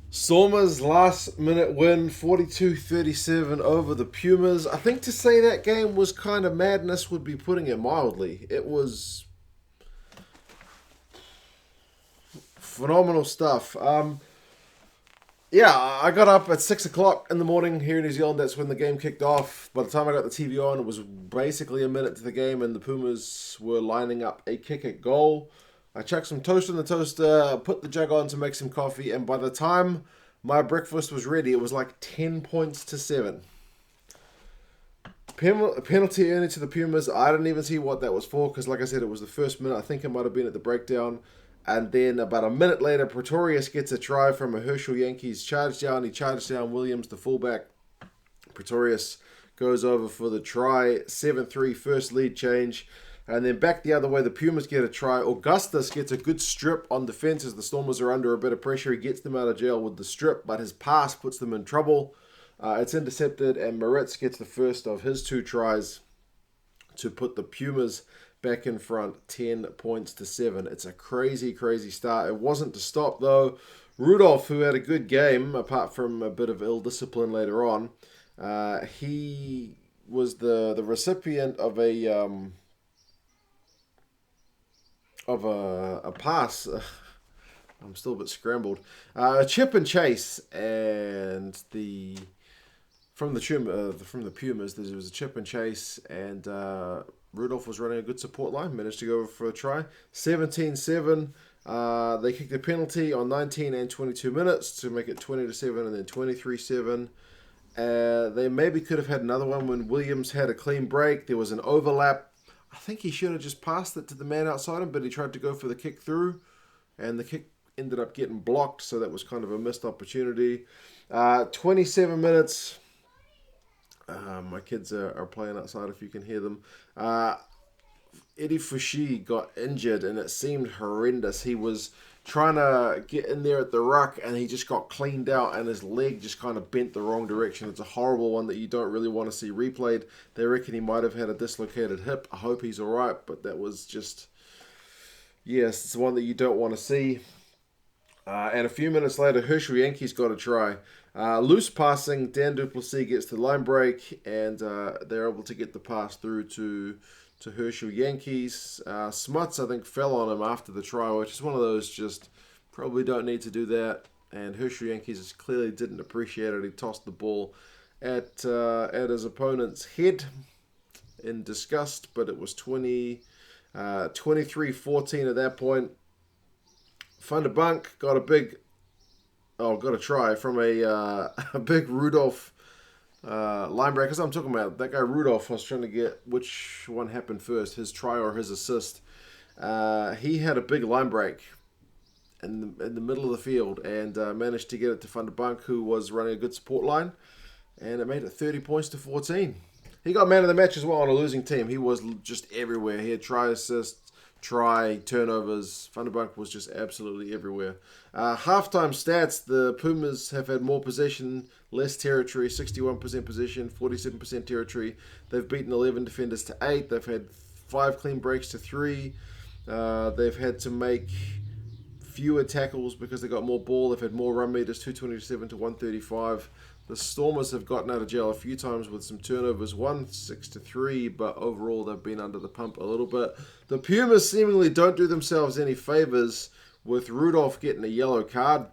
Stormers last minute win 42-37 over the Pumas. I think to say that game was kind of madness would be putting it mildly. It was phenomenal stuff. Yeah, I got up at 6 o'clock in the morning here in New Zealand. That's when the game kicked off. By the time I got the TV on, it was basically a minute to the game, and the Pumas were lining up a kick at goal. I chucked some toast in the toaster, put the jug on to make some coffee, and by the time my breakfast was ready, it was like 10 points to 7. Penalty earned to the Pumas. I didn't even see what that was for because, like I said, it was the first minute. I think it might have been at the breakdown. And then about a minute later, Pretorius gets a try from a Herschel Yankees charge down. He charged down Williams, the fullback. Pretorius goes over for the try. 7-3 first lead change. And then back the other way, the Pumas get a try. Augustus gets a good strip on defense as the Stormers are under a bit of pressure. He gets them out of jail with the strip, but his pass puts them in trouble. It's intercepted, and Moritz gets the first of his two tries to put the Pumas back in front, 10 points to 7. It's a crazy, crazy start. It wasn't to stop, though. Rudolph, who had a good game, apart from a bit of ill discipline later on, he was the recipient of a pass. I'm still a bit scrambled. A chip and chase, and from the Pumas, there was a chip and chase, and Rudolph was running a good support line, managed to go over for a try. 17-7. They kicked a penalty on 19 and 22 minutes to make it 20-7, and then 23-7. They maybe could have had another one when Williams had a clean break. There was an overlap. I think he should have just passed it to the man outside him, but he tried to go for the kick through, and the kick ended up getting blocked, so that was kind of a missed opportunity. 27 minutes. My kids are playing outside if you can hear them. Eddie Fouché got injured and it seemed horrendous. He was trying to get in there at the ruck and he just got cleaned out and his leg just kind of bent the wrong direction. It's a horrible one that you don't really want to see replayed. They reckon he might have had a dislocated hip. I hope he's alright, but that was just, yes, it's one that you don't want to see. And a few minutes later, Herschel Yankees got a try. Loose passing, Dan Duplessis gets the line break, and they're able to get the pass through to Herschel Yankees. Smuts, I think, fell on him after the try, which is one of those just probably don't need to do that. And Herschel Yankees just clearly didn't appreciate it. He tossed the ball at his opponent's head in disgust, but it was 23-14 at that point. Van der Bank got a try from a big Rudolph line break. As I'm talking about, that guy Rudolph, I was trying to get which one happened first, his try or his assist. He had a big line break in the middle of the field and managed to get it to Van der Bank, who was running a good support line, and it made it 30 points to 14. He got man of the match as well on a losing team. He was just everywhere. He had try assists, try, turnovers. Van der Bank was just absolutely everywhere. Halftime stats, the Pumas have had more possession, less territory, 61% possession, 47% territory. They've beaten 11 defenders to 8. They've had 5 clean breaks to 3. They've had to make fewer tackles because they got more ball. They've had more run meters, 227 to 135. The Stormers have gotten out of jail a few times with some turnovers, 6-3, but overall they've been under the pump a little bit. The Pumas seemingly don't do themselves any favors with Rudolph getting a yellow card.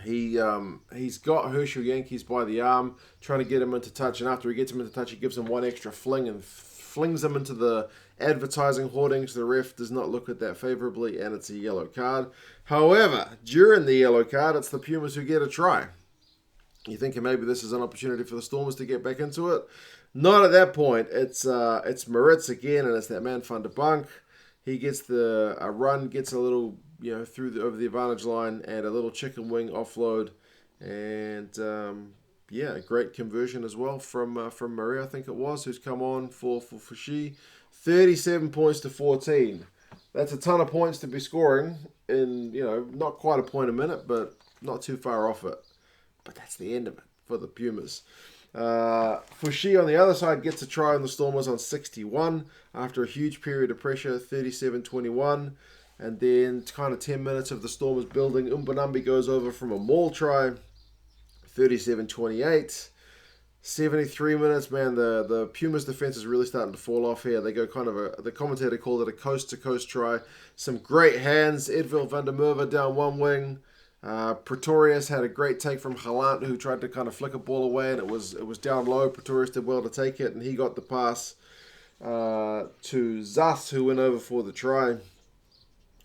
He's got Herschel Yankees by the arm, trying to get him into touch, and after he gets him into touch, he gives him one extra fling and flings him into the advertising hoardings. The ref does not look at that favorably, and it's a yellow card. However, during the yellow card, it's the Pumas who get a try. You're thinking maybe this is an opportunity for the Stormers to get back into it. Not at that point. It's Moritz again, and it's that man Van der Bank. He gets a run, gets a little over the advantage line, and a little chicken wing offload, and a great conversion as well from Maria, I think it was, who's come on for Fouché. 37 points to 14. That's a ton of points to be scoring in not quite a point a minute, but not too far off it. But that's the end of it for the Pumas. Fouché on the other side gets a try on the Stormers on 61 after a huge period of pressure, 37-21. And then kind of 10 minutes of the Stormers building. Umbanambi goes over from a maul try, 37-28. 73 minutes, man, the Pumas defense is really starting to fall off here. They go kind of the commentator called it a coast-to-coast try. Some great hands. Edville van der Merwe down one wing. Pretorius had a great take from Galant, who tried to kind of flick a ball away, and it was down low. Pretorius did well to take it, and he got the pass to Zas, who went over for the try.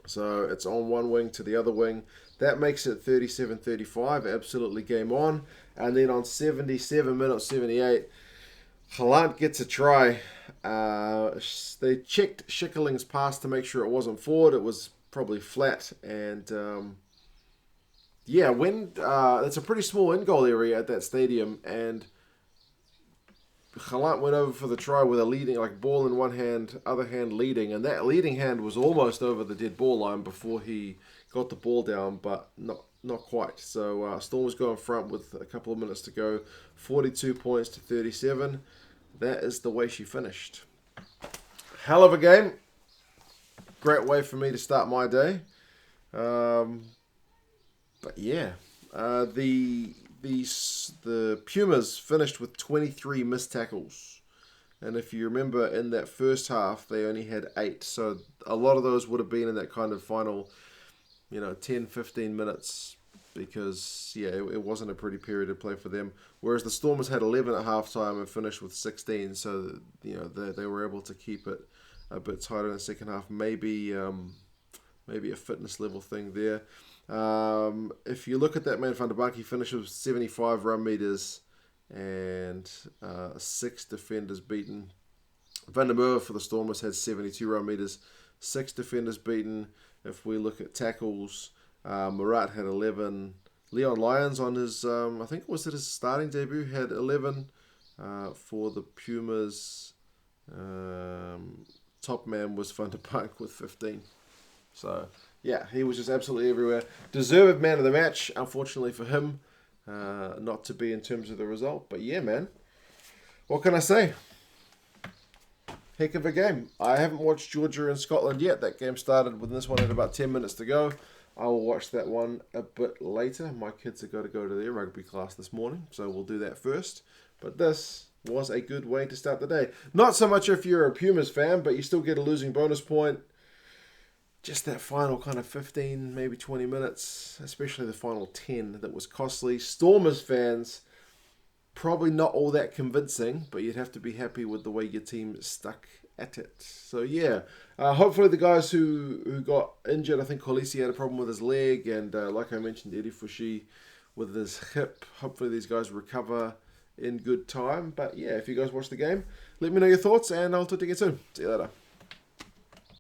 So it's on one wing to the other wing. That makes it 37-35, absolutely game on. And then on 77 minutes, 78, Galant gets a try. They checked Schickerling's pass to make sure it wasn't forward. It was probably flat. And it's a pretty small in-goal area at that stadium. And Galant went over for the try with a leading, like ball in one hand, other hand leading. And that leading hand was almost over the dead ball line before he got the ball down, but not quite. So Stormers go in front with a couple of minutes to go. 42 points to 37. That is the way she finished. Hell of a game. Great way for me to start my day. But yeah, the Pumas finished with 23 missed tackles. And if you remember, in that first half, they only had 8. So a lot of those would have been in that kind of final 10, 15 minutes because, it wasn't a pretty period of play for them. Whereas the Stormers had 11 at halftime and finished with 16, so, they were able to keep it a bit tighter in the second half. Maybe a fitness level thing there. If you look at that man, Van der Bank, he finished with 75 run meters and 6 defenders beaten. Van der Merwe for the Stormers had 72 run meters, 6 defenders beaten. If we look at tackles, Murat had 11. Leon Lyons on his, I think it was at his starting debut, had 11. For the Pumas, top man was Van der Bank with 15. So, yeah, he was just absolutely everywhere. Deserved man of the match, unfortunately for him, not to be in terms of the result. But yeah, man, what can I say? Heck of a game. I haven't watched Georgia and Scotland yet. That game started when this one had about 10 minutes to go. I will watch that one a bit later. My kids have got to go to their rugby class this morning, so we'll do that first. But this was a good way to start the day. Not so much if you're a Pumas fan, but you still get a losing bonus point. Just that final kind of 15, maybe 20 minutes, especially the final 10, that was costly. Stormers fans, probably not all that convincing, but you'd have to be happy with the way your team stuck at it. So yeah, hopefully the guys who got injured, I think Kolisi had a problem with his leg, and like I mentioned, Eddie Fushi with his hip. Hopefully these guys recover in good time. But yeah, if you guys watch the game, let me know your thoughts, and I'll talk to you again soon. See you later.